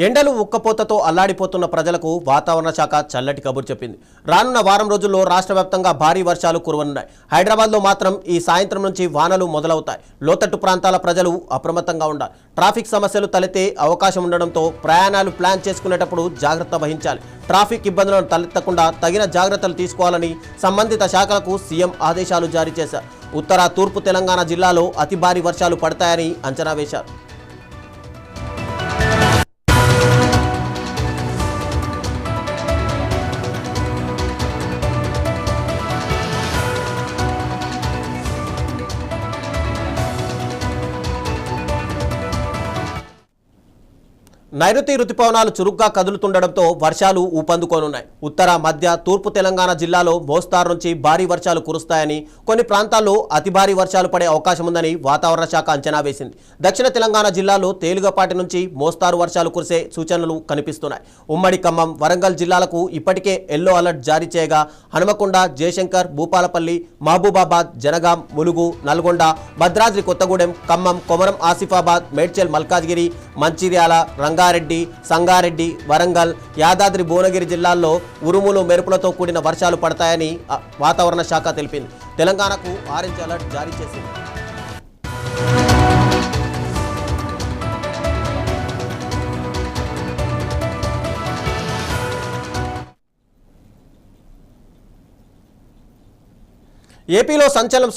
ఎండలు ఉక్కపోతతో అల్లాడిపోతున్న ప్రజలకు వాతావరణ శాఖ చల్లటి కబురు చెప్పింది. రానున్న వారం రోజుల్లో రాష్ట్ర వ్యాప్తంగా భారీ వర్షాలు కురవనున్నాయి. హైదరాబాద్లో మాత్రం ఈ సాయంత్రం నుంచి వానలు మొదలవుతాయి. లోతట్టు ప్రాంతాల ప్రజలు అప్రమత్తంగా ఉండాలి. ట్రాఫిక్ సమస్యలు తలెత్తే అవకాశం ఉండడంతో ప్రయాణాలు ప్లాన్ చేసుకునేటప్పుడు జాగ్రత్త వహించాలి. ట్రాఫిక్ ఇబ్బందులను తలెత్తకుండా తగిన జాగ్రత్తలు తీసుకోవాలని సంబంధిత శాఖలకు సీఎం ఆదేశాలు జారీ చేశారు. ఉత్తర తూర్పు తెలంగాణ జిల్లాలో అతి భారీ వర్షాలు పడతాయని అంచనా వేశారు. నైరుతి రుతుపవనాలు చురుగ్గా కదులుతుండడంతో వర్షాలు ఊపందుకోనున్నాయి. ఉత్తర మధ్య తూర్పు తెలంగాణ జిల్లాలో మోస్తారు నుంచి భారీ వర్షాలు కురుస్తాయని, కొన్ని ప్రాంతాల్లో అతి భారీ వర్షాలు పడే అవకాశం ఉందని వాతావరణ శాఖ అంచనా వేసింది. దక్షిణ తెలంగాణ జిల్లాలో తేలికపాటి నుంచి మోస్తారు వర్షాలు కురిసే సూచనలు కనిపిస్తున్నాయి. ఉమ్మడి ఖమ్మం, వరంగల్ జిల్లాలకు ఇప్పటికే ఎల్లో అలర్ట్ జారీ చేయగా హనుమకొండ, జయశంకర్, భూపాలపల్లి, మహబూబాబాద్, జనగాం, ములుగు, నల్గొండ, భద్రాద్రి కొత్తగూడెం, ఖమ్మం, కొమరం ఆసిఫాబాద్, మేడ్చల్ మల్కాజ్గిరి, మంచిర్యాల, రంగారెడ్డి, సంగారెడ్డి, వరంగల్, యాదాద్రి భువనగిరి జిల్లాల్లో ఉరుములు మెరుపులతో కూడిన వర్షాలు పడతాయని వాతావరణ శాఖ తెలిపింది. తెలంగాణకు ఆరెంజ్ అలర్ట్ జారీ చేసింది. ఏపీలో సంచలనం